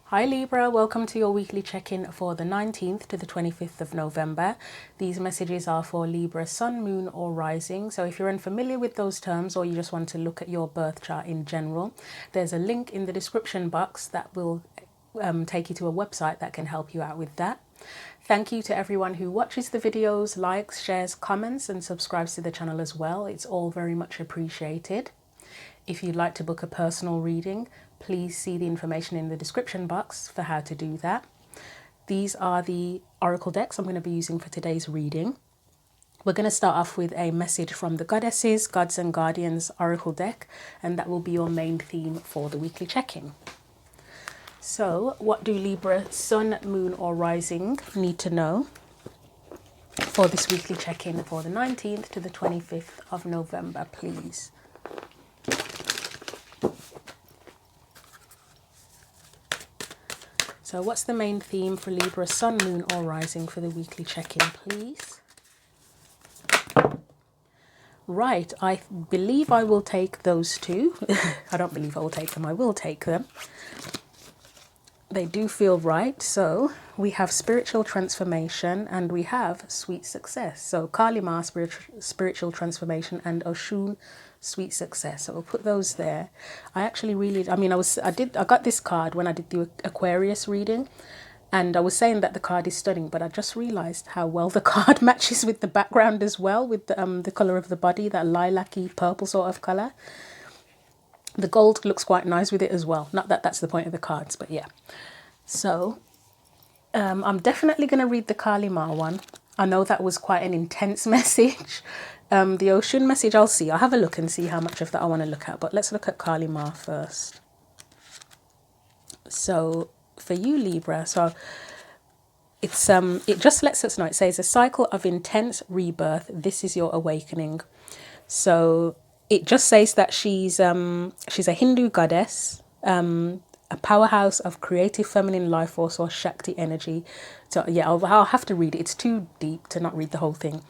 Hi Libra, welcome to your weekly check-in for the 19th to the 25th of November. These messages are for Libra, Sun, Moon or Rising. So if you're unfamiliar with those terms or you just want to look at your birth chart in general, there's a link in the description box that will take you to a website that can help you out with that. Thank you to everyone who watches the videos, likes, shares, comments and subscribes to the channel as well. It's all very much appreciated. If you'd like to book a personal reading, please see the information in the description box for how to do that. These are the oracle decks I'm going to be using for today's reading. We're going to start off with a message from the Goddesses, Gods and Guardians oracle deck, and that will be your main theme for the weekly check-in. So, what do Libra, Sun, Moon or Rising need to know for this weekly check-in for the 19th to the 25th of November, please? So what's the main theme for Libra, Sun, Moon or Rising for the weekly check-in, please? Right, I believe I will take those two. I don't believe I will take them, I will take them. They do feel right. So we have spiritual transformation and we have sweet success. So Kali Ma, spiritual transformation, and Oshun, sweet success. So we'll put those there. I actually really, I got this card when I did the Aquarius reading, and I was saying that the card is stunning, but I just realized how well the card matches with the background as well, with the color of the body, that lilac-y purple sort of color. The gold looks quite nice with it as well. Not that that's the point of the cards, but yeah. So I'm definitely going to read the Kali Ma one. I know that was quite an intense message. The Oshun message, I'll see. I'll have a look and see how much of that I want to look at. But let's look at Kali Ma first. So for you, Libra, so it's it just lets us know. It says a cycle of intense rebirth. This is your awakening. So it just says that she's a Hindu goddess, a powerhouse of creative feminine life force or Shakti energy. So yeah, I'll have to read it. It's too deep to not read the whole thing.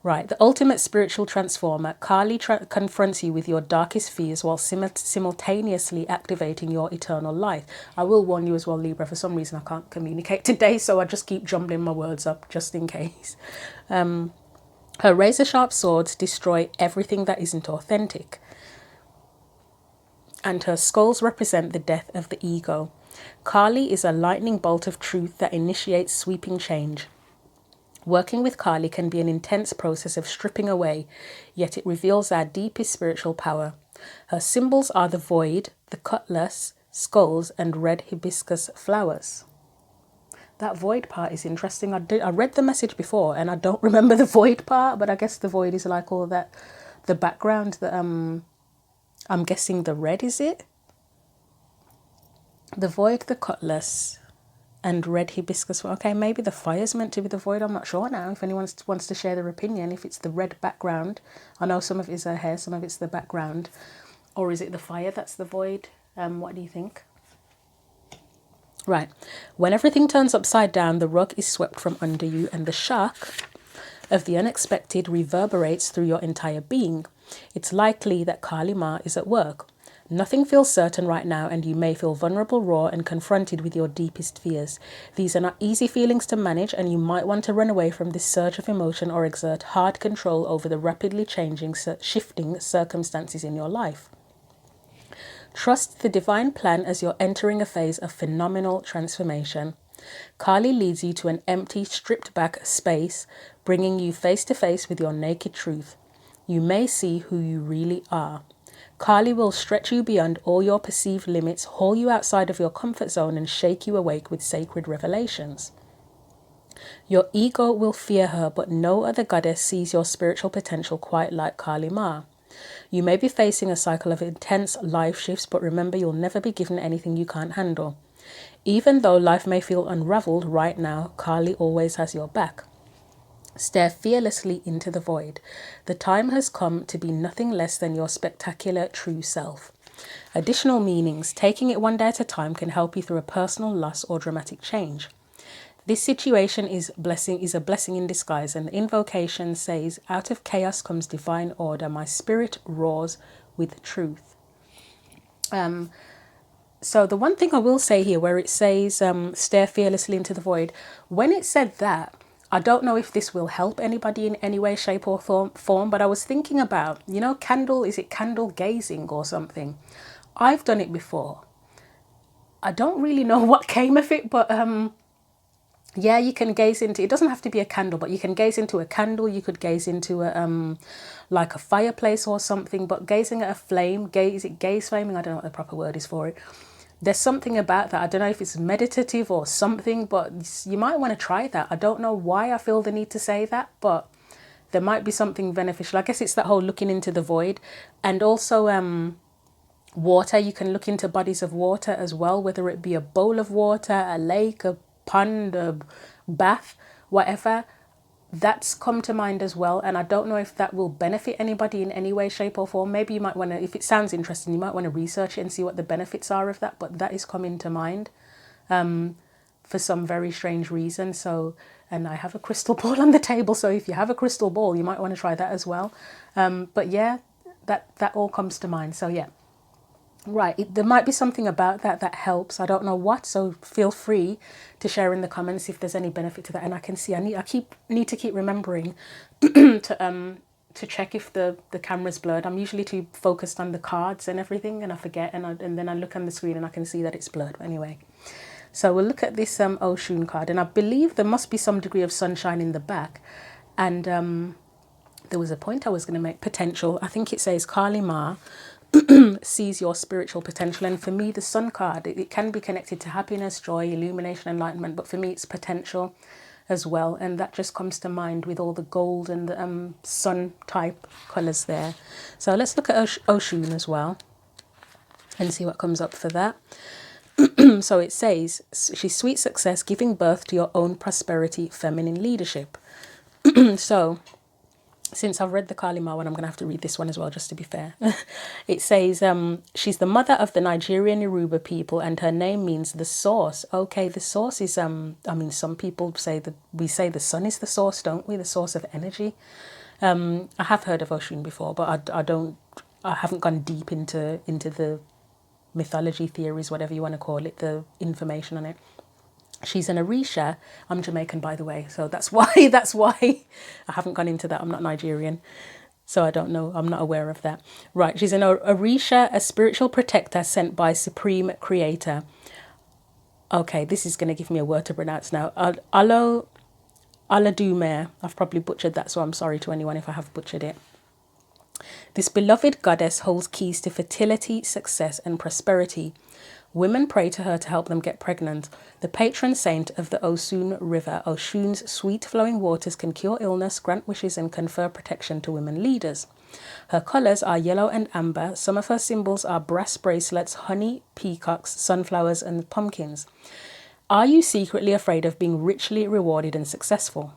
Right, the ultimate spiritual transformer, Kali confronts you with your darkest fears while simultaneously activating your eternal light. I will warn you as well, Libra, for some reason I can't communicate today, so I just keep jumbling my words up just in case. Her razor-sharp swords destroy everything that isn't authentic. And her skulls represent the death of the ego. Kali is a lightning bolt of truth that initiates sweeping change. Working with Kali can be an intense process of stripping away, yet it reveals our deepest spiritual power. Her symbols are the void, the cutlass, skulls, and red hibiscus flowers. That void part is interesting. I read the message before and I don't remember the void part, but I guess the void is like all that, the background that I'm guessing the red, is it? The void, the cutlass, and red hibiscus. Okay, maybe the fire's meant to be the void. I'm not sure now. If anyone wants to share their opinion, if it's the red background. I know some of it is her hair, some of it's the background. Or is it the fire that's the void? What do you think? Right, when everything turns upside down, the rug is swept from under you and the shock of the unexpected reverberates through your entire being. It's likely that Kali Ma is at work. Nothing feels certain right now and you may feel vulnerable, raw and confronted with your deepest fears. These are not easy feelings to manage and you might want to run away from this surge of emotion or exert hard control over the rapidly shifting circumstances in your life. Trust the divine plan as you're entering a phase of phenomenal transformation. Kali leads you to an empty, stripped-back space, bringing you face to face with your naked truth. You may see who you really are. Kali will stretch you beyond all your perceived limits, haul you outside of your comfort zone, and shake you awake with sacred revelations. Your ego will fear her, but no other goddess sees your spiritual potential quite like Kali Ma. You may be facing a cycle of intense life shifts, but remember you'll never be given anything you can't handle. Even though life may feel unraveled right now, Kali always has your back. Stare fearlessly into the void. The time has come to be nothing less than your spectacular true self. Additional meanings, taking it one day at a time, can help you through a personal loss or dramatic change. This situation is a blessing in disguise, and the invocation says, out of chaos comes divine order. My spirit roars with truth. So the one thing I will say here, where it says stare fearlessly into the void, when it said that, I don't know if this will help anybody in any way, shape or form, but I was thinking about, you know, is it candle gazing or something? I've done it before. I don't really know what came of it, but yeah, you can gaze into, it doesn't have to be a candle, but you can gaze into a candle, you could gaze into a like a fireplace or something, but gazing at a flame, is it gaze flaming? I don't know what the proper word is for it. There's something about that. I don't know if it's meditative or something, but you might want to try that. I don't know why I feel the need to say that, but there might be something beneficial. I guess it's that whole looking into the void. And also water, you can look into bodies of water as well, whether it be a bowl of water, a lake, a pond, a bath, whatever. That's come to mind as well, and I don't know if that will benefit anybody in any way, shape or form. Maybe you might want to, if it sounds interesting, you might want to research it and see what the benefits are of that, but that is coming to mind for some very strange reason. So, and I have a crystal ball on the table, so if you have a crystal ball, you might want to try that as well. But yeah, that all comes to mind. So yeah. Right, there might be something about that helps. I don't know what, so feel free to share in the comments if there's any benefit to that. And I can see I need to keep remembering to check if the camera's blurred. I'm usually too focused on the cards and everything, and I forget, and then I look on the screen and I can see that it's blurred. But anyway, so we'll look at this Oshun card, and I believe there must be some degree of sunshine in the back, and there was a point I was going to make. Potential. I think it says Kali Ma sees your spiritual potential, and for me the sun card, it can be connected to happiness, joy, illumination, enlightenment, but for me it's potential as well, and that just comes to mind with all the gold and the sun type colors there. So let's look at Oshun as well and see what comes up for that. So it says she's sweet success, giving birth to your own prosperity, feminine leadership. So since I've read the Kali Ma one, I'm going to have to read this one as well, just to be fair. It says, she's the mother of the Nigerian Yoruba people, and her name means the source. Okay, the source is, I mean, some people say that we say the sun is the source, don't we? The source of energy. I have heard of Oshun before, but I haven't gone deep into the mythology theories, whatever you want to call it, the information on it. She's an Orisha. I'm Jamaican, by the way, so that's why I haven't gone into that. I'm not Nigerian, so I don't know. I'm not aware of that. Right, she's an Orisha, a spiritual protector sent by Supreme Creator. Okay, this is going to give me a word to pronounce now. Aladumer. I've probably butchered that, so I'm sorry to anyone if I have butchered it. This beloved goddess holds keys to fertility, success, and prosperity. Women pray to her to help them get pregnant. The patron saint of the Osun River, Oshun's sweet flowing waters can cure illness, grant wishes, and confer protection to women leaders. Her colours are yellow and amber. Some of her symbols are brass bracelets, honey, peacocks, sunflowers, and pumpkins. Are you secretly afraid of being richly rewarded and successful?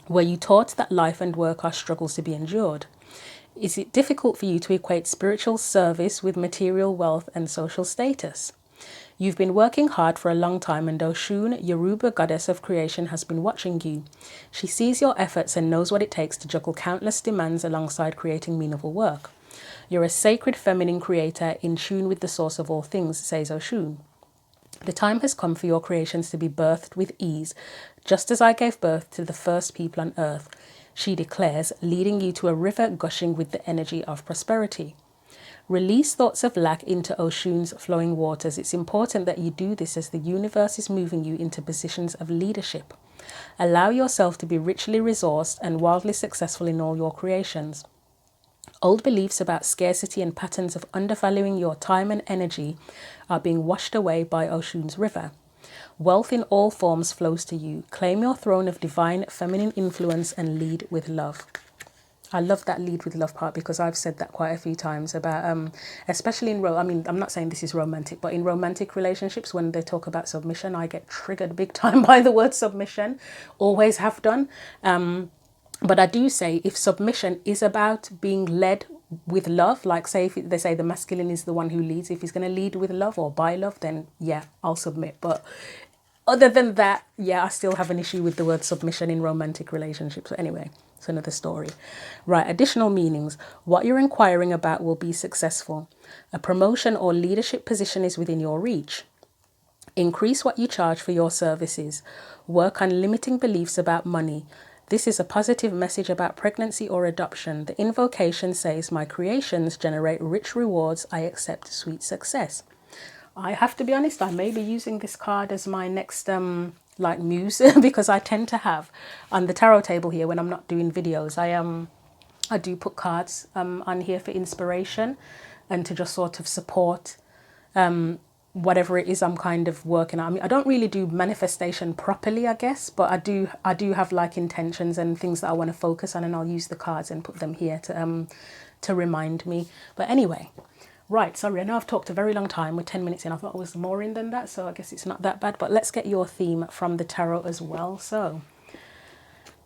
Were you taught that life and work are struggles to be endured? Is it difficult for you to equate spiritual service with material wealth and social status? You've been working hard for a long time, and Oshun, Yoruba goddess of creation, has been watching you. She sees your efforts and knows what it takes to juggle countless demands alongside creating meaningful work. You're a sacred feminine creator in tune with the source of all things, says Oshun. The time has come for your creations to be birthed with ease, just as I gave birth to the first people on earth, she declares, leading you to a river gushing with the energy of prosperity. Release thoughts of lack into Oshun's flowing waters. It's important that you do this as the universe is moving you into positions of leadership. Allow yourself to be richly resourced and wildly successful in all your creations. Old beliefs about scarcity and patterns of undervaluing your time and energy are being washed away by Oshun's river. Wealth in all forms flows to you. Claim your throne of divine feminine influence and lead with love. I love that lead with love part, because I've said that quite a few times about, especially in, I mean, I'm not saying this is romantic, but in romantic relationships, when they talk about submission, I get triggered big time by the word submission, always have done. But I do say, if submission is about being led with love, like say if they say the masculine is the one who leads, if he's going to lead with love or by love, then yeah, I'll submit. But other than that, yeah, I still have an issue with the word submission in romantic relationships. But anyway, it's another story. Right, additional meanings. What you're inquiring about will be successful. A promotion or leadership position is within your reach. Increase what you charge for your services. Work on limiting beliefs about money. This is a positive message about pregnancy or adoption. The invocation says, my creations generate rich rewards. I accept sweet success. I have to be honest, I may be using this card as my next like muse because I tend to have on the tarot table here when I'm not doing videos. I do put cards on here for inspiration and to just sort of support whatever it is I'm kind of working on. I mean, I don't really do manifestation properly, I guess, but I do have like intentions and things that I want to focus on, and I'll use the cards and put them here to remind me. But anyway, right, sorry, I know I've talked a very long time. We're 10 minutes in. I thought I was more in than that, so I guess it's not that bad. But let's get your theme from the tarot as well. So,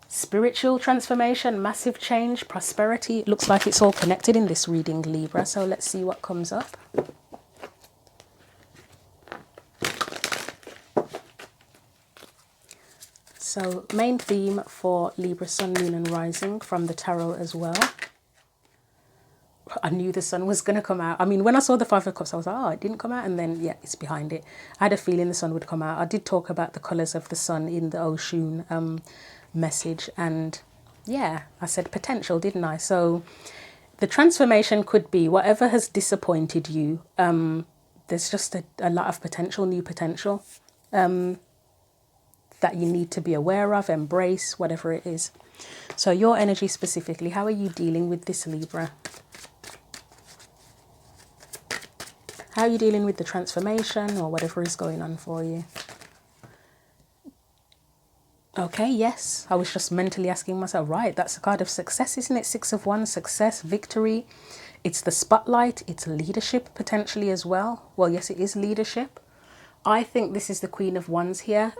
spiritual transformation, massive change, prosperity. It looks like it's all connected in this reading, Libra. So let's see what comes up. So main theme for Libra, Sun, Moon and Rising from the tarot as well. I knew the sun was going to come out. I mean, when I saw the Five of Cups, I was like, oh, it didn't come out. And then, yeah, it's behind it. I had a feeling the sun would come out. I did talk about the colours of the sun in the Oshun message. And yeah, I said potential, didn't I? So the transformation could be whatever has disappointed you. There's just a lot of potential, new potential that you need to be aware of, embrace, whatever it is. So your energy specifically, how are you dealing with this, Libra? How are you dealing with the transformation or whatever is going on for you? Okay, yes. I was just mentally asking myself, right, that's a card of success, isn't it? Six of Wands, success, victory. It's the spotlight. It's leadership potentially as well. Well, yes, it is leadership. I think this is the Queen of Wands here.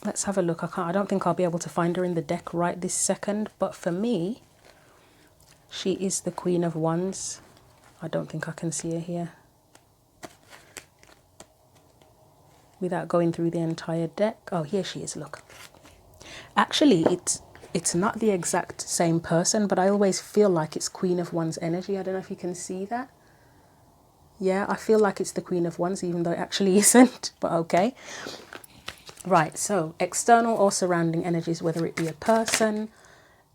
Let's have a look. I don't think I'll be able to find her in the deck right this second. But for me, she is the Queen of Wands. I don't think I can see her here without going through the entire deck. Oh, here she is, look. Actually, it's not the exact same person, but I always feel like it's Queen of Wands energy. I don't know if you can see that. Yeah, I feel like it's the Queen of Wands, even though it actually isn't, but okay. Right, so external or surrounding energies, whether it be a person,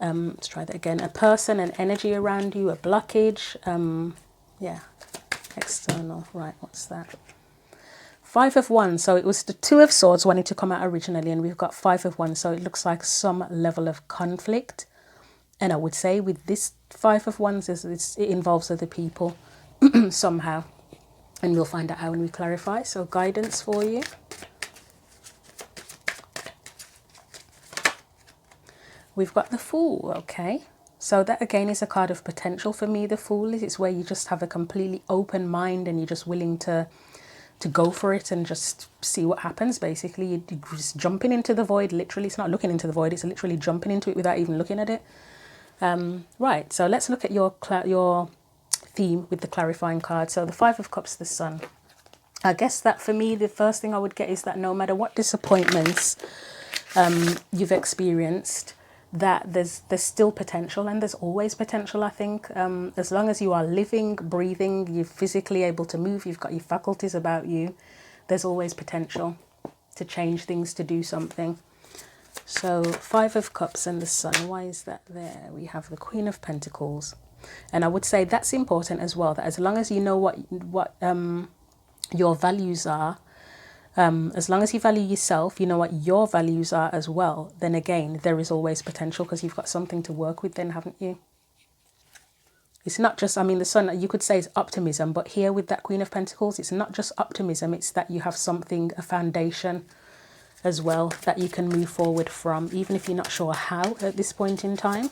let's try that again, a person, an energy around you, a blockage, yeah, external, right, what's that? Five of Wands, so it was the Two of Swords wanting to come out originally, and we've got Five of Wands, so it looks like some level of conflict. And I would say with this Five of Wands, it involves other people somehow, and we'll find out how when we clarify. So guidance for you. We've got the Fool, okay. So that again is a card of potential for me, the Fool. It's where you just have a completely open mind and you're just willing to go for it and just see what happens, basically. You're just jumping into the void, literally. It's not looking into the void, it's literally jumping into it without even looking at it. Right, so let's look at your theme with the clarifying card. So the Five of Cups, the Sun. I guess that for me, the first thing I would get is that no matter what disappointments you've experienced, that there's still potential, and there's always potential, I think. As long as you are living, breathing, you're physically able to move, you've got your faculties about you, there's always potential to change things, to do something. So Five of Cups and the Sun, why is that there? We have the Queen of Pentacles, and I would say that's important as well, that as long as you know what your values are, as long as you value yourself, you know what your values are as well, then again, there is always potential, because you've got something to work with then, haven't you? It's not just, I mean, the Sun, you could say it's optimism, but here with that Queen of Pentacles, it's not just optimism, it's that you have something, a foundation as well, that you can move forward from, even if you're not sure how at this point in time.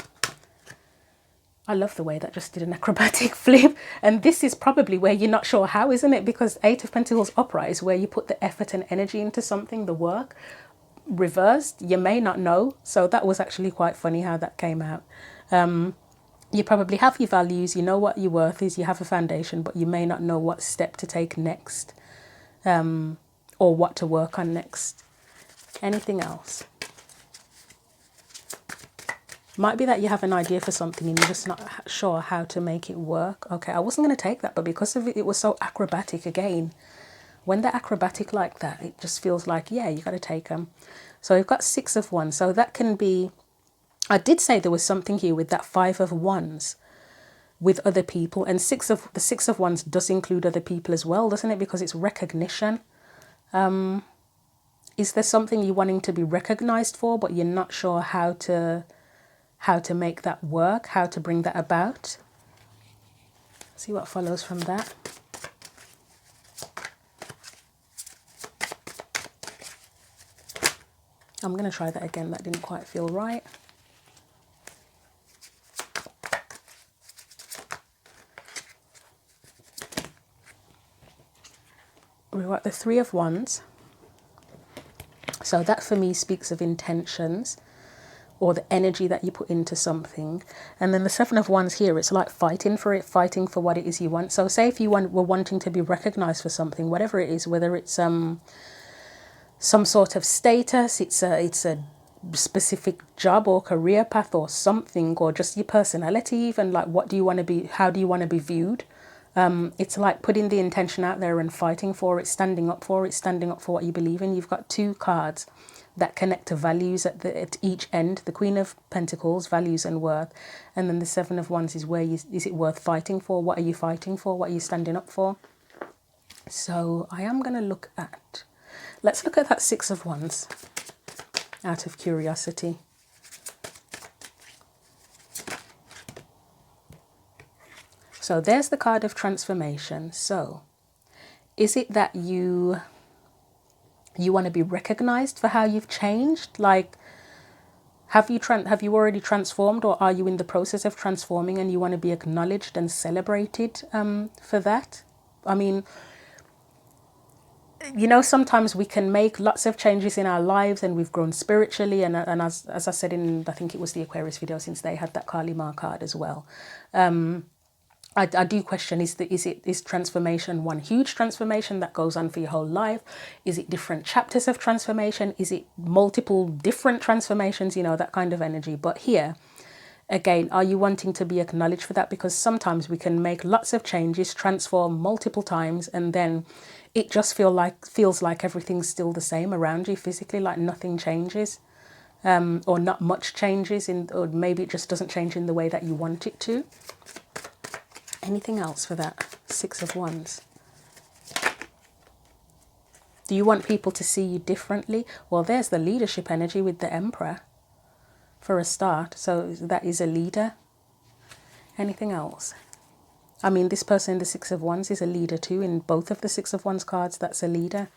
I love the way that just did an acrobatic flip. And this is probably where you're not sure how, isn't it? Because Eight of Pentacles upright is where you put the effort and energy into something, the work. Reversed, you may not know. So that was actually quite funny how that came out. You probably have your values, you know what your worth is, you have a foundation, but you may not know what step to take next, or what to work on next. Anything else? Might be that you have an idea for something and you're just not sure how to make it work. Okay, I wasn't going to take that, but because of it, it was so acrobatic again. When they're acrobatic like that, it just feels like, yeah, you got to take them. So we've got 6 of Wands. So that can be, I did say there was something here with that 5 of Wands with other people. And the 6 of Wands does include other people as well, doesn't it? Because it's recognition. Is there something you're wanting to be recognized for, but you're not sure how to make that work, how to bring that about? See what follows from that. I'm going to try that again. That didn't quite feel right. We've got the 3 of Wands. So that for me speaks of intentions or the energy that you put into something. And then the 7 of Wands here, it's like fighting for it, fighting for what it is you want. So say if you were wanting to be recognized for something, whatever it is, whether it's some sort of status, it's a specific job or career path or something, or just your personality even, like what do you want to be, how do you want to be viewed? It's like putting the intention out there and fighting for it, standing up for it, standing up for what you believe in. You've got 2 cards that connect to values at each end. The Queen of Pentacles, values and worth, and then the 7 of Wands is where is it worth fighting for? What are you fighting for? What are you standing up for? So I am going to let's look at that 6 of Wands out of curiosity. So there's the card of transformation. So is it that you want to be recognized for how you've changed? Like, have you already transformed, or are you in the process of transforming and you want to be acknowledged and celebrated for that? I mean, you know, sometimes we can make lots of changes in our lives and we've grown spiritually. And as I said in, I think it was the Aquarius video, since they had that Kali Ma card as well. I do question, is transformation one huge transformation that goes on for your whole life? Is it different chapters of transformation? Is it multiple different transformations? You know, that kind of energy. But here, again, are you wanting to be acknowledged for that? Because sometimes we can make lots of changes, transform multiple times, and then it just feels like everything's still the same around you physically, like nothing changes, or not much changes, or maybe it just doesn't change in the way that you want it to. Anything else for that 6 of Wands? Do you want people to see you differently? Well, there's the leadership energy with the Emperor for a start. So that is a leader. Anything else? I mean, this person in the 6 of Wands is a leader too. In both of the 6 of Wands cards, that's a leader.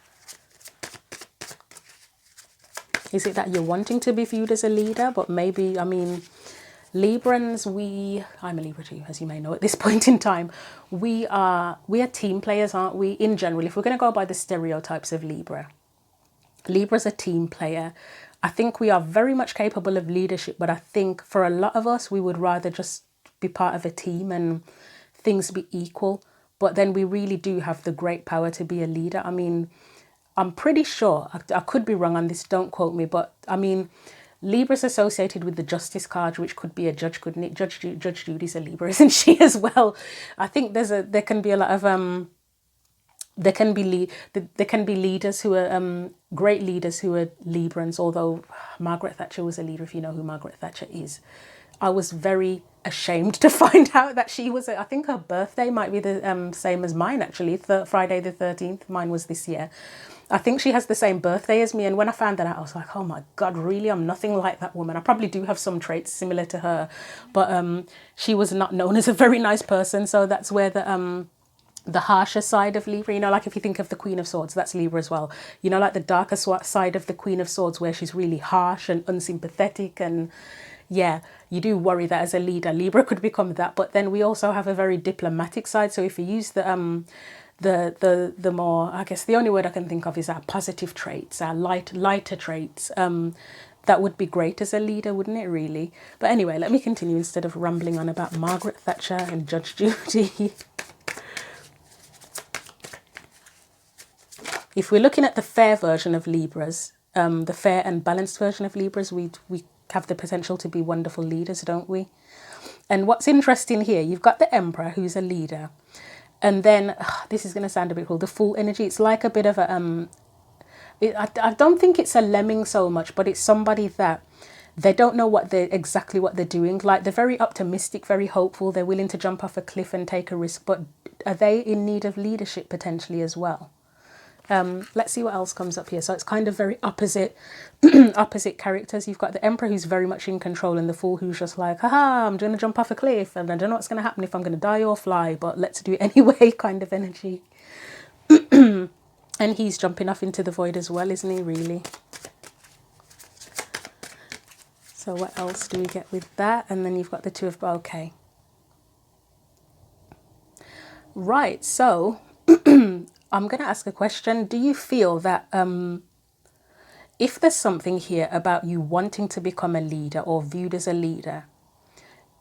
Is it that you're wanting to be viewed as a leader? But maybe, I mean, Librans, I'm a Libra too, as you may know at this point in time. We are team players, aren't we? In general, if we're going to go by the stereotypes of Libra, Libra's a team player. I think we are very much capable of leadership, but I think for a lot of us, we would rather just be part of a team and things be equal. But then we really do have the great power to be a leader. I mean, I'm pretty sure, I could be wrong on this, don't quote me, but I mean, Libra's associated with the Justice card, which could be a judge, couldn't it? Judge Judy's a Libra, isn't she, as well? I think there can be a lot of there can be leaders who are great leaders who are Librans. Although Margaret Thatcher was a leader, if you know who Margaret Thatcher is. I was very ashamed to find out that she was. I think her birthday might be the same as mine, actually. Friday the 13th. Mine was this year. I think she has the same birthday as me. And when I found that out, I was like, oh my God, really? I'm nothing like that woman. I probably do have some traits similar to her. But she was not known as a very nice person. So that's where the harsher side of Libra, you know, like if you think of the Queen of Swords, that's Libra as well. You know, like the darker side of the Queen of Swords, where she's really harsh and unsympathetic. And yeah, you do worry that as a leader, Libra could become that. But then we also have a very diplomatic side. So if we use the more, I guess the only word I can think of is our positive traits, our lighter traits. That would be great as a leader, wouldn't it, really? But anyway, let me continue instead of rambling on about Margaret Thatcher and Judge Judy. If we're looking at the fair version of Libras, the fair and balanced version of Libras, we have the potential to be wonderful leaders, don't we? And what's interesting here, you've got the Emperor, who's a leader. And then, this is going to sound a bit cool, the Fool energy. It's like a bit of a, I don't think it's a lemming so much, but it's somebody that they don't know exactly what they're doing. Like, they're very optimistic, very hopeful. They're willing to jump off a cliff and take a risk. But are they in need of leadership potentially as well? Let's see what else comes up here. So it's kind of very opposite opposite characters. You've got the Emperor, who's very much in control, and the Fool, who's just like, haha, I'm going to jump off a cliff and I don't know what's going to happen, if I'm going to die or fly, but let's do it anyway kind of energy. And he's jumping off into the void as well, isn't he, really? So what else do we get with that? And then you've got the Two of... Okay. Right, so I'm going to ask a question. Do you feel that if there's something here about you wanting to become a leader or viewed as a leader,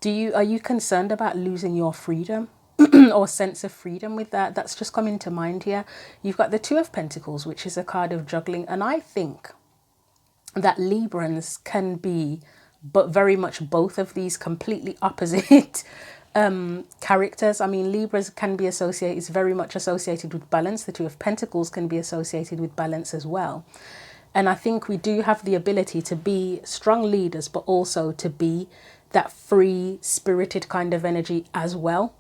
are you concerned about losing your freedom or sense of freedom with that? That's just coming to mind here. You've got the Two of Pentacles, which is a card of juggling. And I think that Librans can be, but very much both of these completely opposite characters. I mean, Libras can be associated, is very much associated with balance. The Two of Pentacles can be associated with balance as well. And I think we do have the ability to be strong leaders, but also to be that free spirited kind of energy as well.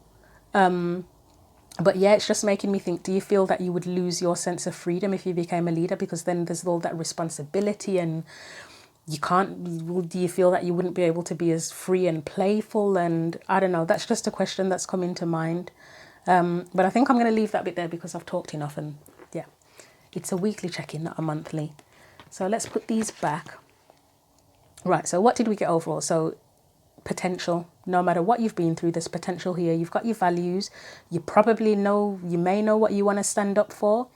But yeah, it's just making me think, do you feel that you would lose your sense of freedom if you became a leader? Because then there's all that responsibility, and you can't, do you feel that you wouldn't be able to be as free and playful? And I don't know, that's just a question that's coming to mind. But I think I'm going to leave that bit there because I've talked enough. And yeah, it's a weekly check-in, not a monthly. So let's put these back. Right, so what did we get overall? So potential, no matter what you've been through, there's potential here. You've got your values. You probably know, you may know what you want to stand up for.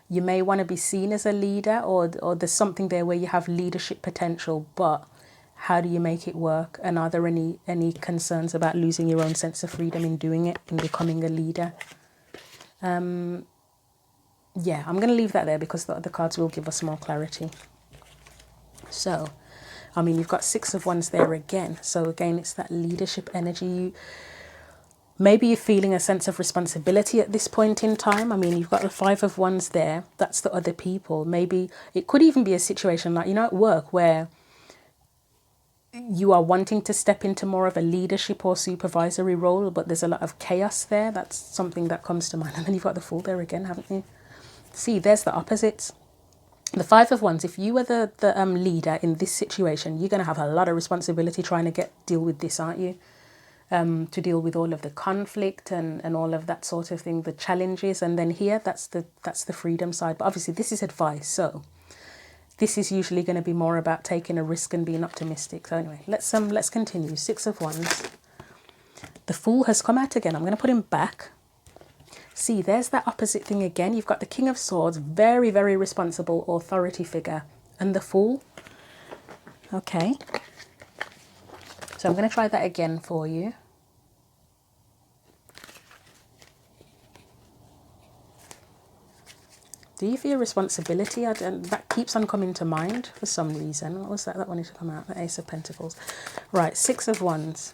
You may want to be seen as a leader, or there's something there where you have leadership potential, but how do you make it work? And are there any concerns about losing your own sense of freedom in doing it, in becoming a leader? Yeah, I'm going to leave that there because the other cards will give us more clarity. So, I mean, you've got Six of Wands there again. So again, it's that leadership energy. Maybe you're feeling a sense of responsibility at this point in time. I mean, you've got the Five of Wands there. That's the other people. Maybe it could even be a situation like, you know, at work where you are wanting to step into more of a leadership or supervisory role, but there's a lot of chaos there. That's something that comes to mind. And then you've got the Fool there again, haven't you? See, there's the opposites. The Five of Wands, if you were the leader in this situation, you're going to have a lot of responsibility trying to deal with this, aren't you? To deal with all of the conflict and all of that sort of thing, the challenges. And then here, that's the freedom side. But obviously, this is advice. So this is usually going to be more about taking a risk and being optimistic. So anyway, let's continue. Six of Wands. The Fool has come out again. I'm going to put him back. See, there's that opposite thing again. You've got the King of Swords, very, very responsible authority figure, and the Fool. Okay. So I'm going to try that again for you. Do you feel responsibility? That keeps on coming to mind for some reason. What was that? That wanted to come out. The Ace of Pentacles. Right, Six of Wands.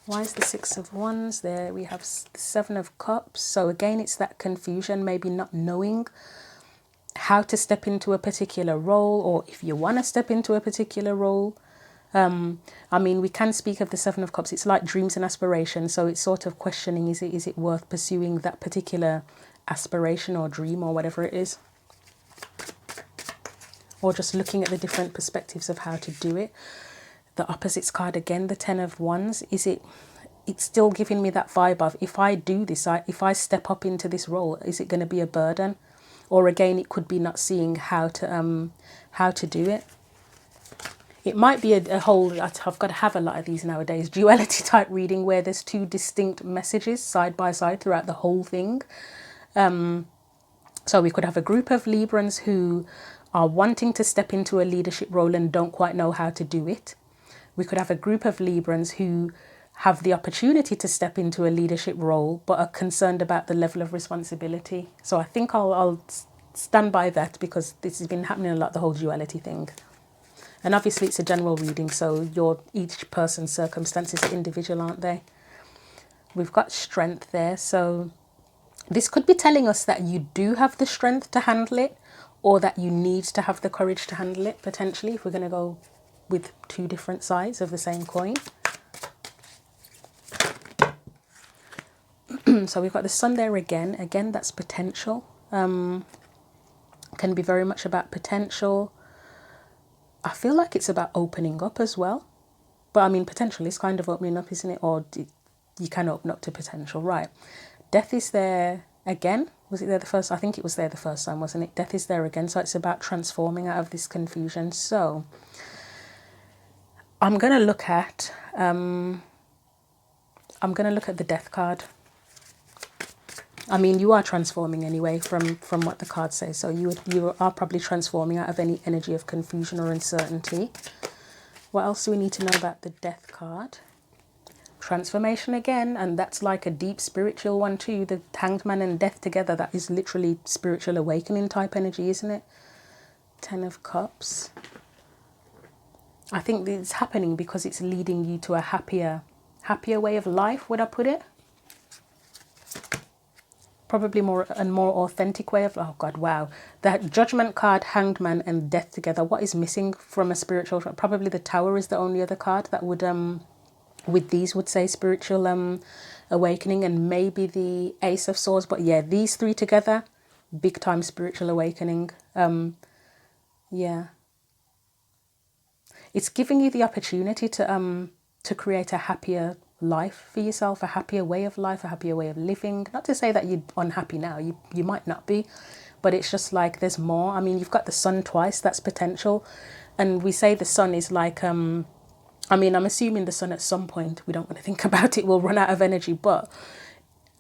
Why is the Six of Wands there? We have the Seven of Cups. So again, it's that confusion, maybe not knowing how to step into a particular role, or if you want to step into a particular role. I mean, we can speak of the Seven of Cups. It's like dreams and aspirations. So it's sort of questioning, is it worth pursuing that particular aspiration or dream or whatever it is? Or just looking at the different perspectives of how to do it. The opposites card again, the Ten of Wands. It's still giving me that vibe of, if I do this, if I step up into this role, is it going to be a burden? Or again, it could be not seeing how to do it. It might be a whole, I've got to have a lot of these nowadays, duality type reading where there's two distinct messages side by side throughout the whole thing. So we could have a group of Librans who are wanting to step into a leadership role and don't quite know how to do it. We could have a group of Librans who have the opportunity to step into a leadership role but are concerned about the level of responsibility. So I think I'll stand by that because this has been happening a lot, the whole duality thing. And obviously it's a general reading, so each person's circumstances are individual, aren't they? We've got strength there, so this could be telling us that you do have the strength to handle it, or that you need to have the courage to handle it, potentially, if we're going to go with two different sides of the same coin. So we've got the sun there again. Again, that's potential. Can be very much about potential. I feel like it's about opening up as well. But I mean, potential is kind of opening up, isn't it? Or you can open up to potential, right? Death is there again. Was it there the first? I think it was there the first time, wasn't it? Death is there again. So it's about transforming out of this confusion. So I'm going to look at the death card. I mean, you are transforming anyway from what the card says. So you are probably transforming out of any energy of confusion or uncertainty. What else do we need to know about the death card? Transformation again, and that's like a deep spiritual one too. The Hanged Man and death together, that is literally spiritual awakening type energy, isn't it? 10 of Cups. I think it's happening because it's leading you to a happier way of life, would I put it? Probably more authentic way of, oh God, wow. That Judgment card, Hanged Man and death together. What is missing from a spiritual? Probably the Tower is the only other card that would, with these would say spiritual awakening, and maybe the Ace of Swords. But yeah, these three together, big time spiritual awakening. Yeah. It's giving you the opportunity to create a happier life for yourself, a happier way of life, a happier way of living. Not to say that you're unhappy now, you might not be, but it's just like there's more. I mean, you've got the sun twice, that's potential. And we say the sun is like, I mean, I'm assuming the sun at some point, we don't want to think about it, will run out of energy, but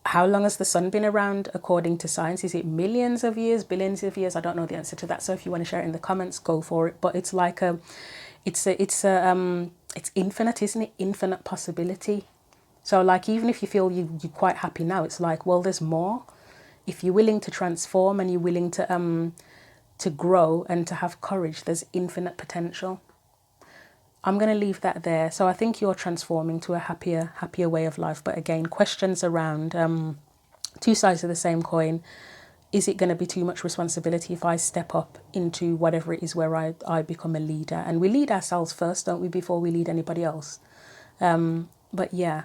how long has the sun been around according to science? Is it millions of years, billions of years? I don't know the answer to that. So if you want to share it in the comments, go for it. But it's like it's infinite, isn't it? Infinite possibility. So like, even if you feel you're quite happy now, it's like, well, there's more. If you're willing to transform and you're willing to grow and to have courage, there's infinite potential. I'm going to leave that there. So I think you're transforming to a happier way of life. But again, questions around two sides of the same coin. Is it going to be too much responsibility if I step up into whatever it is where I become a leader? And we lead ourselves first, don't we, before we lead anybody else? But yeah.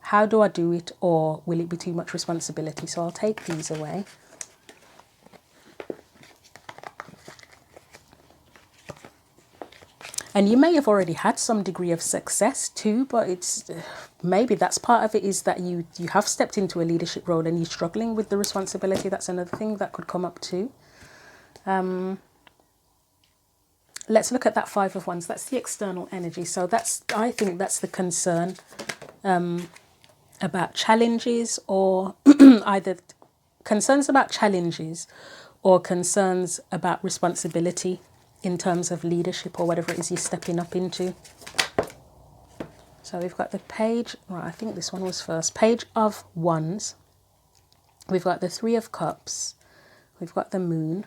How do I do it, or will it be too much responsibility? So I'll take these away. And you may have already had some degree of success too, but it's maybe that's part of it, is that you have stepped into a leadership role and you're struggling with the responsibility. That's another thing that could come up too. Let's look at that Five of Wands. That's the external energy. So I think that's the concern about challenges, or either concerns about challenges or concerns about responsibility in terms of leadership or whatever it is you're stepping up into. So we've got the Page, right, I think this one was first. Page of Wands. We've got the Three of Cups. We've got the Moon.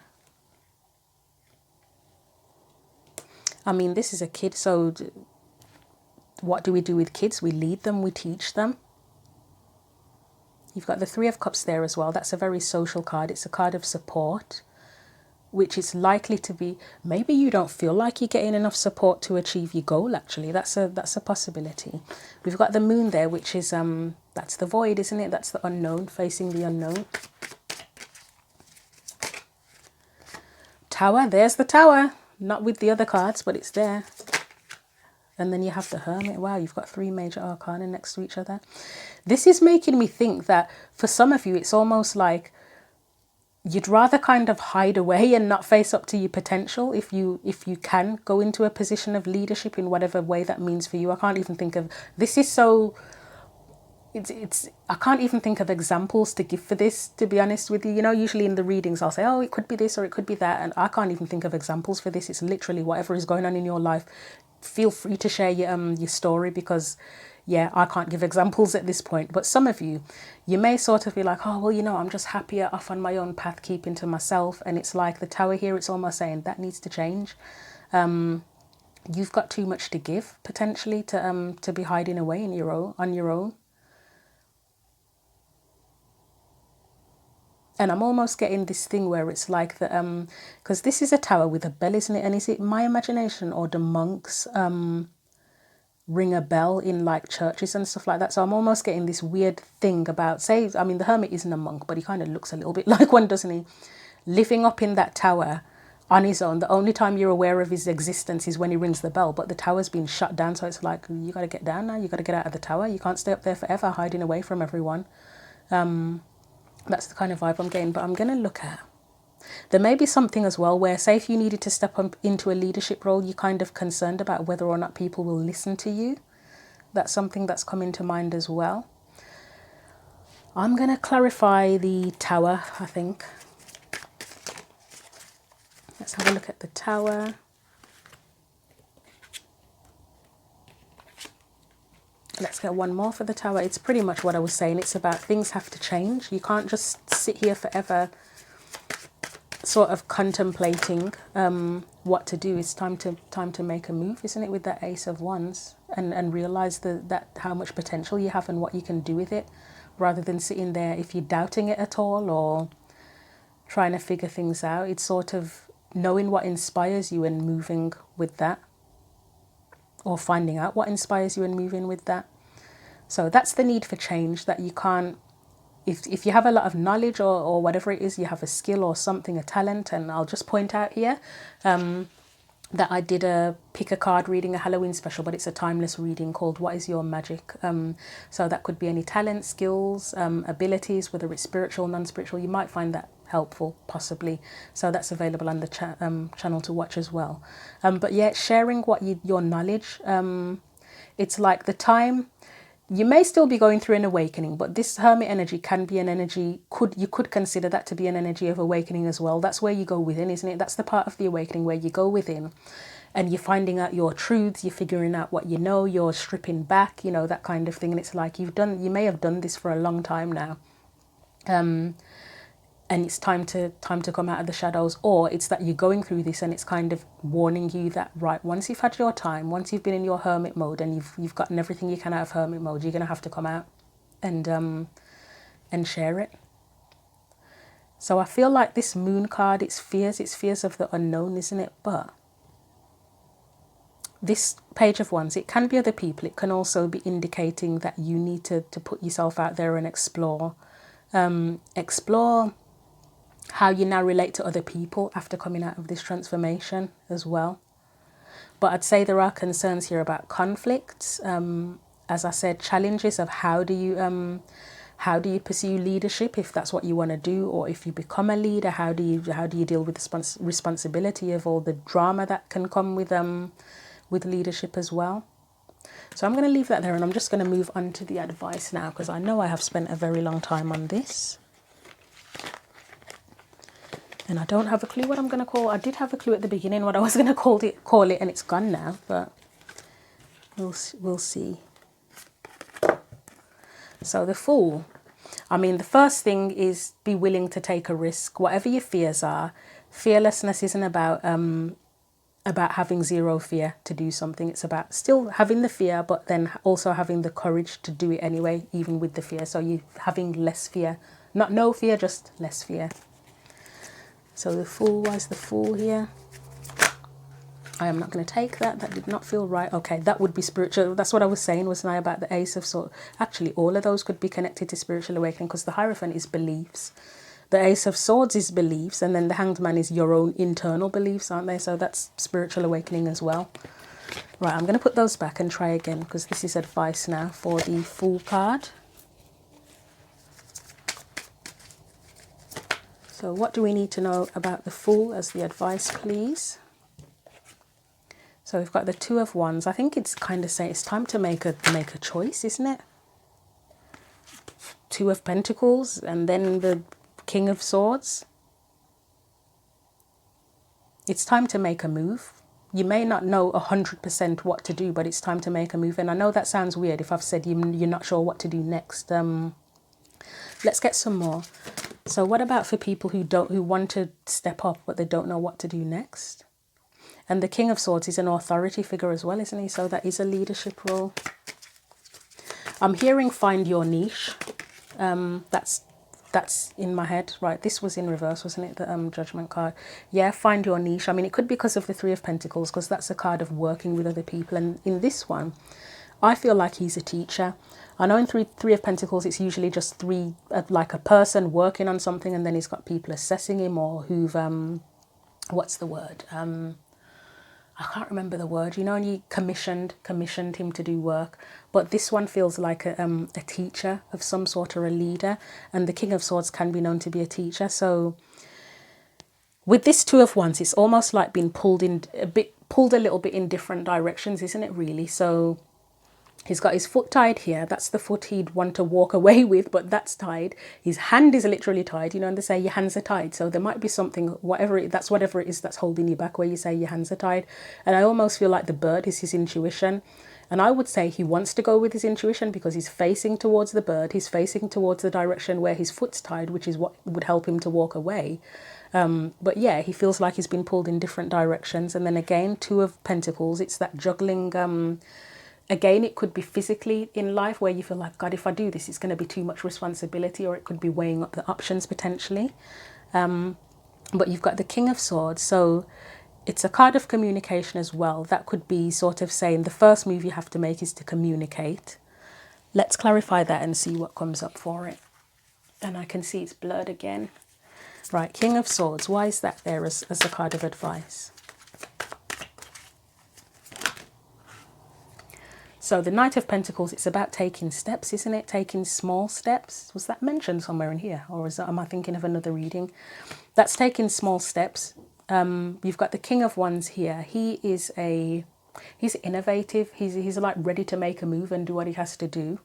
I mean, this is a kid, so what do we do with kids? We lead them, we teach them. You've got the Three of Cups there as well. That's a very social card. It's a card of support, which is likely to be, maybe you don't feel like you're getting enough support to achieve your goal, actually. That's a possibility. We've got the Moon there, which is, that's the void, isn't it? That's the unknown, facing the unknown. Tower, there's the Tower. Not with the other cards, but it's there. And then you have the Hermit. Wow, you've got three major arcana next to each other. This is making me think that for some of you, it's almost like you'd rather kind of hide away and not face up to your potential if you can go into a position of leadership in whatever way that means for you. I can't even think of, this is so, I can't even think of examples to give for this, to be honest with you. You know, usually in the readings I'll say, oh, it could be this or it could be that, and I can't even think of examples for this. It's literally whatever is going on in your life. Feel free to share your story, because yeah, I can't give examples at this point. But some of you may sort of be like, oh, well, you know, I'm just happier off on my own path, keeping to myself. And it's like the Tower here, it's almost saying that needs to change. You've got too much to give potentially to be hiding away in on your own. And I'm almost getting this thing where it's like the because this is a tower with a bell, isn't it? And is it my imagination or the monks ring a bell in like churches and stuff like that? So I'm almost getting this weird thing about, say, I mean, the hermit isn't a monk, but he kind of looks a little bit like one, doesn't he? Living up in that tower on his own. The only time you're aware of his existence is when he rings the bell, but the tower's been shut down. So it's like, you got to get down now. You got to get out of the tower. You can't stay up there forever hiding away from everyone. That's the kind of vibe I'm getting. But I'm going to look at, there may be something as well where, say, if you needed to step up into a leadership role, you're kind of concerned about whether or not people will listen to you. That's something that's come into mind as well. I'm going to clarify the tower, I think. Let's have a look at the tower. Let's get one more for the tower. It's pretty much what I was saying. It's about things have to change. You can't just sit here forever sort of contemplating what to do. It's time to make a move, isn't it, with that Ace of Wands, and realize that how much potential you have and what you can do with it, rather than sitting there if you're doubting it at all or trying to figure things out. It's sort of knowing what inspires you and moving with that, or finding out what inspires you and moving with that. So that's the need for change, that you can't, if you have a lot of knowledge or whatever it is, you have a skill or something, a talent. And I'll just point out here that I did a pick a card reading, a Halloween special, but it's a timeless reading called What is Your Magic? So that could be any talent, skills, abilities, whether it's spiritual, non-spiritual. You might find that helpful, possibly. So that's available on the channel to watch as well. But yeah, sharing what your knowledge, it's like the time. You may still be going through an awakening, but this hermit energy can be an energy, you could consider that to be an energy of awakening as well. That's where you go within, isn't it? That's the part of the awakening where you go within and you're finding out your truths, you're figuring out what you know, you're stripping back, that kind of thing. And it's like you may have done this for a long time now. And it's time to come out of the shadows, or it's that you're going through this and it's kind of warning you that, right, once you've had your time, once you've been in your hermit mode and you've gotten everything you can out of hermit mode, you're going to have to come out and share it. So I feel like this moon card, it's fears of the unknown, isn't it? But this Page of Wands, it can be other people. It can also be indicating that you need to put yourself out there and explore how you now relate to other people after coming out of this transformation as well. But I'd say there are concerns here about conflicts. As I said, challenges of how do you pursue leadership if that's what you want to do, or if you become a leader, how do you deal with the responsibility of all the drama that can come with leadership as well. So I'm going to leave that there, and I'm just going to move on to the advice now, because I know I have spent a very long time on this. And I don't have a clue what I'm going to call. I did have a clue at the beginning what I was going to call it, and it's gone now. But we'll see. So the Fool. I mean, the first thing is be willing to take a risk. Whatever your fears are, fearlessness isn't about having zero fear to do something. It's about still having the fear, but then also having the courage to do it anyway, even with the fear. So you having less fear, not no fear, just less fear. So the Fool, why is the Fool here? I am not going to take that. That did not feel right. Okay, that would be spiritual. That's what I was saying, wasn't I, about the Ace of Swords? Actually, all of those could be connected to spiritual awakening, because the Hierophant is beliefs. The Ace of Swords is beliefs, and then the Hanged Man is your own internal beliefs, aren't they? So that's spiritual awakening as well. Right, I'm going to put those back and try again, because this is advice now for the Fool card. So what do we need to know about the Fool as the advice, please? So we've got the Two of Wands. I think it's kind of saying it's time to make a choice, isn't it? Two of Pentacles, and then the King of Swords. It's time to make a move. You may not know 100% what to do, but it's time to make a move. And I know that sounds weird if I've said you're not sure what to do next. Let's get some more. So what about for people who want to step up, but they don't know what to do next? And the King of Swords is an authority figure as well, isn't he? So that is a leadership role. I'm hearing find your niche. That's in my head. Right, this was in reverse, wasn't it? The Judgment card. Yeah, find your niche. I mean, it could be because of the Three of Pentacles, because that's a card of working with other people. And in this one, I feel like he's a teacher. I know in Three of Pentacles, it's usually just three, like a person working on something, and then he's got people assessing him, or who've, what's the word? I can't remember the word, you know, and he commissioned him to do work. But this one feels like a teacher of some sort, or a leader. And the King of Swords can be known to be a teacher. So with this Two of Wands, it's almost like being pulled a little bit in different directions, isn't it, really? So he's got his foot tied here. That's the foot he'd want to walk away with, but that's tied. His hand is literally tied, you know, and they say your hands are tied. So there might be something, whatever it is that's holding you back, where you say your hands are tied. And I almost feel like the bird is his intuition. And I would say he wants to go with his intuition because he's facing towards the bird. He's facing towards the direction where his foot's tied, which is what would help him to walk away. But yeah, he feels like he's been pulled in different directions. And then again, Two of Pentacles, it's that juggling. Again, it could be physically in life where you feel like, God, if I do this, it's going to be too much responsibility, or it could be weighing up the options potentially. But you've got the King of Swords. So it's a card of communication as well. That could be sort of saying the first move you have to make is to communicate. Let's clarify that and see what comes up for it. And I can see it's blurred again. Right, King of Swords. Why is that there as a card of advice? So the Knight of Pentacles, it's about taking steps, isn't it? Taking small steps. Was that mentioned somewhere in here? Or am I thinking of another reading? That's taking small steps. You've got the King of Wands here. He's innovative. He's like ready to make a move and do what he has to do.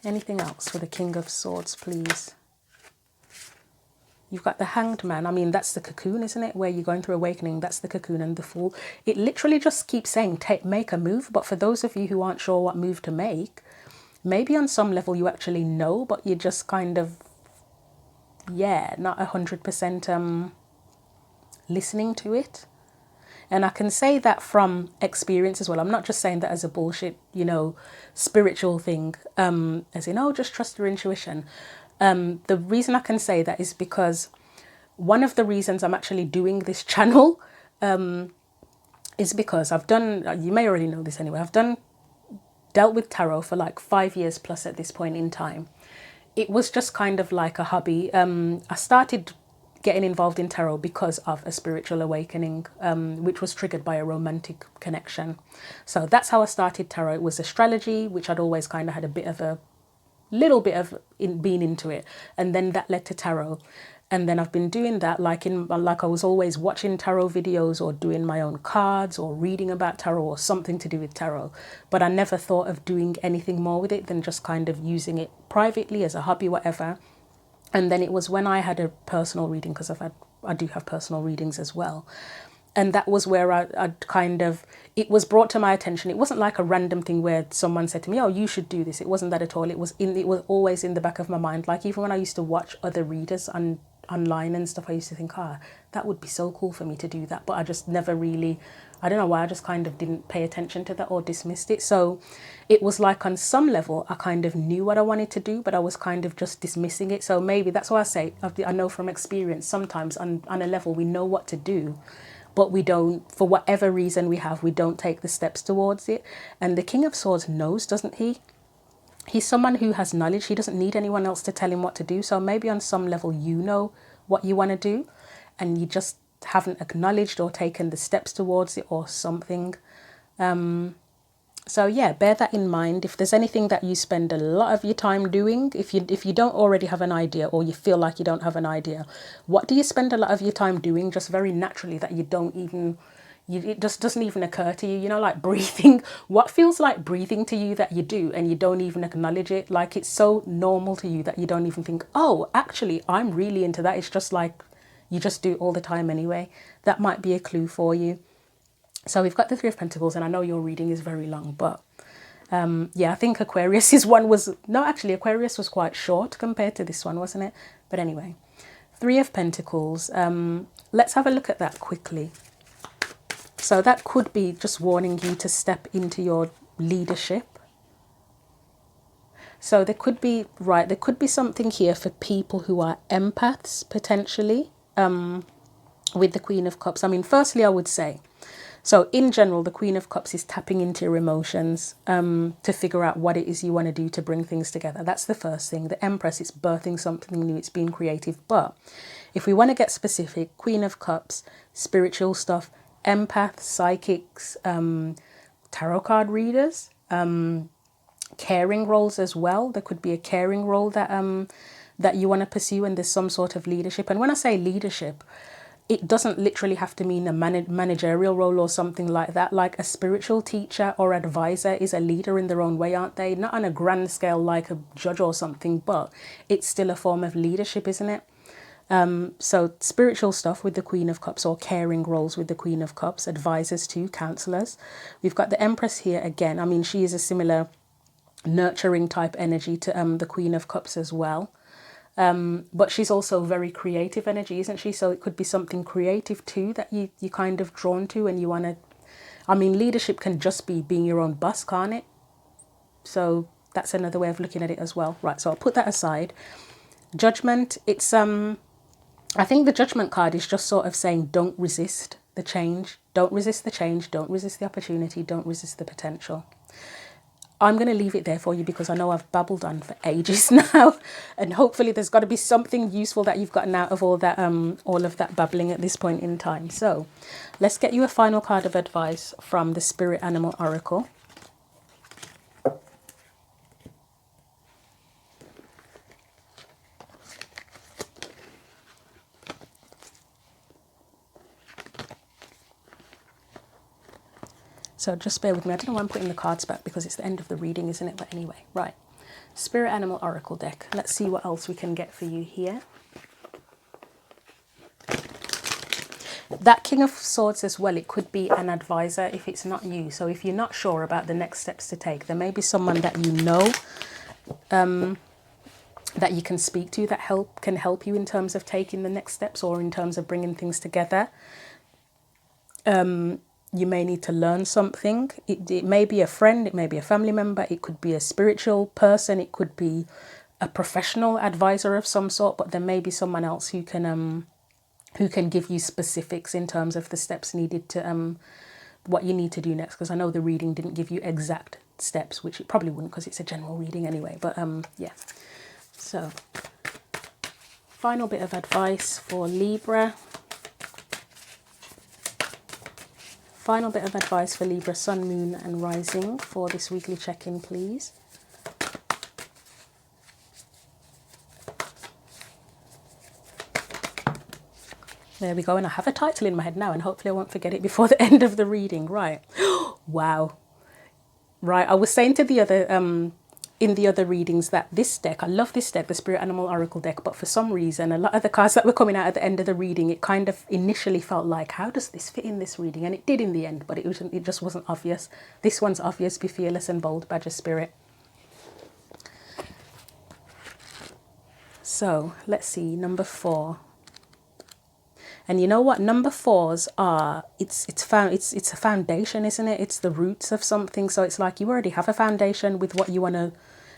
Anything else for the King of Swords, please? You've got the Hanged Man. I mean, that's the cocoon, isn't it? Where you're going through awakening. That's the cocoon. And the Fool. It literally just keeps saying, make a move. But for those of you who aren't sure what move to make, maybe on some level you actually know, but you're just kind of, yeah, not 100% listening to it. And I can say that from experience as well. I'm not just saying that as a bullshit, you know, spiritual thing, as in, oh, just trust your intuition. The reason I can say that is because one of the reasons I'm actually doing this channel is because I've done, you may already know this anyway, dealt with tarot for like 5 years plus at this point in time. It was just kind of like a hobby. I started getting involved in tarot because of a spiritual awakening, which was triggered by a romantic connection. So that's how I started tarot. It was astrology, which I'd always kind of had a little bit of being into it, and then that led to tarot. And then I've been doing that like I was always watching tarot videos or doing my own cards or reading about tarot or something to do with tarot, but I never thought of doing anything more with it than just kind of using it privately as a hobby, whatever. And then it was when I had a personal reading, because I do have personal readings as well. And that was where it was brought to my attention. It wasn't like a random thing where someone said to me, oh, you should do this. It wasn't that at all. It was always in the back of my mind. Like even when I used to watch other readers online and stuff, I used to think, that would be so cool for me to do that. But I just never really, I don't know why, I just kind of didn't pay attention to that or dismissed it. So it was like on some level, I kind of knew what I wanted to do, but I was kind of just dismissing it. So maybe that's why I say, I know from experience, sometimes on a level we know what to do, but we don't, for whatever reason we don't take the steps towards it. And the King of Swords knows, doesn't he? He's someone who has knowledge. He doesn't need anyone else to tell him what to do. So maybe on some level you know what you want to do and you just haven't acknowledged or taken the steps towards it or something. So yeah, bear that in mind. If there's anything that you spend a lot of your time doing, if you don't already have an idea, or you feel like you don't have an idea, what do you spend a lot of your time doing just very naturally that it just doesn't even occur to you, you know, like breathing. What feels like breathing to you that you do and you don't even acknowledge it? Like it's so normal to you that you don't even think, oh, actually, I'm really into that. It's just like you just do it all the time anyway. That might be a clue for you. So we've got the Three of Pentacles, and I know your reading is very long, but yeah, I think Aquarius's one was, no, actually Aquarius was quite short compared to this one, wasn't it? But anyway, Three of Pentacles. Let's have a look at that quickly. So that could be just warning you to step into your leadership. So there could be, right, there could be something here for people who are empaths, potentially, with the Queen of Cups. I mean, firstly, I would say, so in general, the Queen of Cups is tapping into your emotions to figure out what it is you want to do to bring things together. That's the first thing. The Empress, it's birthing something new, it's being creative. But if we want to get specific, Queen of Cups, spiritual stuff, empaths, psychics, tarot card readers, caring roles as well. There could be a caring role that that you want to pursue, and there's some sort of leadership. And when I say leadership, it doesn't literally have to mean a managerial role or something like that. Like a spiritual teacher or advisor is a leader in their own way, aren't they? Not on a grand scale like a judge or something, but it's still a form of leadership, isn't it? So spiritual stuff with the Queen of Cups, or caring roles with the Queen of Cups, advisors too, counselors. We've got the Empress here again. I mean, she is a similar nurturing type energy to the Queen of Cups as well. But she's also very creative energy, isn't she? So it could be something creative too that you kind of drawn to, and you want to, I mean, leadership can just be being your own boss, can't it? So that's another way of looking at it as well. Right, so I'll put that aside. Judgment, it's I think the Judgment card is just sort of saying, don't resist the change. Don't resist the change. Don't resist the opportunity. Don't resist the potential. I'm going to leave it there for you because I know I've babbled on for ages now, and hopefully there's got to be something useful that you've gotten out of all of that babbling at this point in time. So let's get you a final card of advice from the Spirit Animal Oracle. So just bear with me. I don't know why I'm putting the cards back because it's the end of the reading, isn't it? But anyway, right. Spirit Animal Oracle deck. Let's see what else we can get for you here. That King of Swords as well, it could be an advisor if it's not you. So if you're not sure about the next steps to take, there may be someone that you know that you can speak to that can help you in terms of taking the next steps or in terms of bringing things together. You may need to learn something. It may be a friend, it may be a family member, it could be a spiritual person, it could be a professional advisor of some sort, but there may be someone else who can give you specifics in terms of the steps needed to what you need to do next, because I know the reading didn't give you exact steps, which it probably wouldn't because it's a general reading anyway, but yeah. So final bit of advice for Libra. Final bit of advice for Libra, Sun, Moon and Rising for this weekly check-in, please. There we go, and I have a title in my head now, and hopefully I won't forget it before the end of the reading. Right. Wow. Right, I was saying to the other in the other readings that this deck, I love this deck, the Spirit Animal Oracle deck, but for some reason a lot of the cards that were coming out at the end of the reading, it kind of initially felt like, how does this fit in this reading? And it did in the end, but it just wasn't obvious. This one's obvious. Be fearless and bold, Badger Spirit. So let's see, number 4. And you know what? Number 4s are, it's a foundation, isn't it? It's the roots of something. So it's like you already have a foundation with what you want to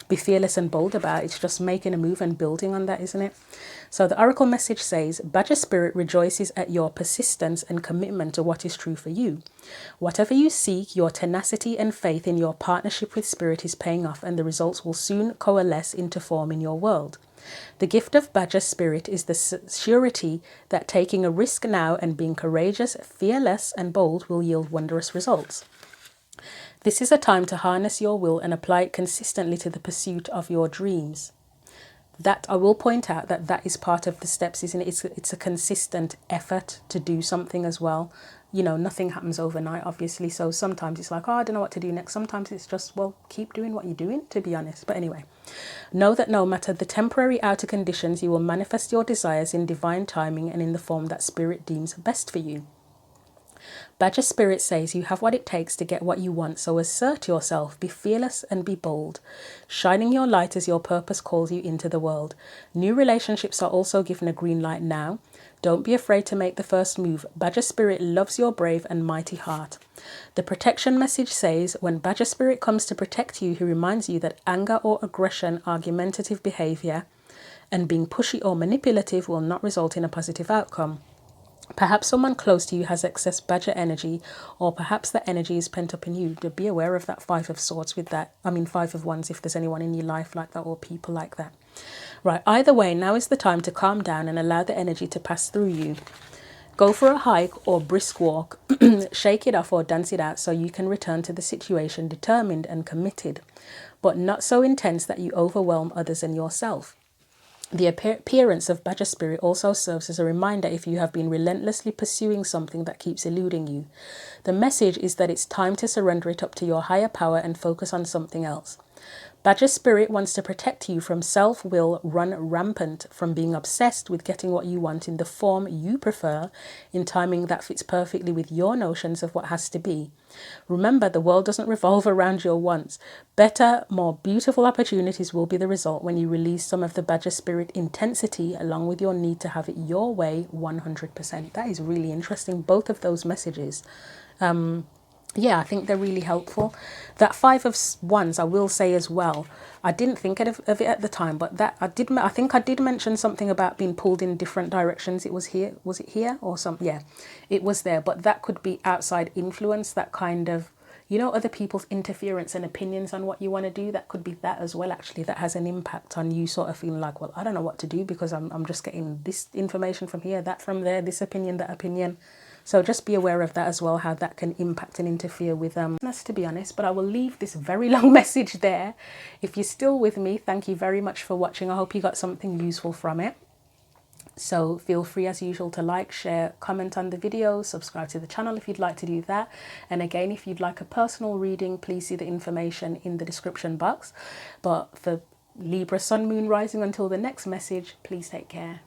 be fearless and bold about. It's just making a move and building on that, isn't it? So the Oracle message says, Badger Spirit rejoices at your persistence and commitment to what is true for you. Whatever you seek, your tenacity and faith in your partnership with Spirit is paying off, and the results will soon coalesce into form in your world. The gift of Badger Spirit is the surety that taking a risk now and being courageous, fearless and bold will yield wondrous results. This is a time to harness your will and apply it consistently to the pursuit of your dreams. That I will point out that is part of the steps, isn't it? It's a consistent effort to do something as well. You know, nothing happens overnight, obviously. So sometimes it's like, oh, I don't know what to do next. Sometimes it's just, well, keep doing what you're doing, to be honest. But anyway, know that no matter the temporary outer conditions, you will manifest your desires in divine timing and in the form that Spirit deems best for you. Badger Spirit says you have what it takes to get what you want, so assert yourself, be fearless and be bold, shining your light as your purpose calls you into the world. New relationships are also given a green light now. Don't be afraid to make the first move. Badger Spirit loves your brave and mighty heart. The protection message says, when Badger Spirit comes to protect you, he reminds you that anger or aggression, argumentative behavior, and being pushy or manipulative will not result in a positive outcome. Perhaps someone close to you has excess badger energy, or perhaps that energy is pent up in you. To be aware of that Five of Swords with that. I mean, Five of Wands, if there's anyone in your life like that or people like that. Right, either way, now is the time to calm down and allow the energy to pass through you. Go for a hike or brisk walk, shake it off or dance it out so you can return to the situation determined and committed, but not so intense that you overwhelm others and yourself. The appearance of Badger Spirit also serves as a reminder if you have been relentlessly pursuing something that keeps eluding you. The message is that it's time to surrender it up to your higher power and focus on something else. Badger Spirit wants to protect you from self-will run rampant, from being obsessed with getting what you want in the form you prefer, in timing that fits perfectly with your notions of what has to be. Remember, the world doesn't revolve around your wants. Better, more beautiful opportunities will be the result when you release some of the Badger Spirit intensity along with your need to have it your way 100%. That is really interesting, both of those messages. Yeah, I think they're really helpful. That Five of Wands, I will say as well, I didn't think of it at the time, but that I think I did mention something about being pulled in different directions. It was here, was it here or something? Yeah, it was there, but that could be outside influence, that kind of, you know, other people's interference and opinions on what you want to do. That could be that as well, actually, that has an impact on you sort of feeling like, well, I don't know what to do because I'm just getting this information from here, that from there, this opinion, that opinion. So just be aware of that as well, how that can impact and interfere with us, to be honest. But I will leave this very long message there. If you're still with me, thank you very much for watching. I hope you got something useful from it. So feel free as usual to like, share, comment on the video, subscribe to the channel if you'd like to do that. And again, if you'd like a personal reading, please see the information in the description box. But for Libra Sun, Moon, Rising, until the next message, please take care.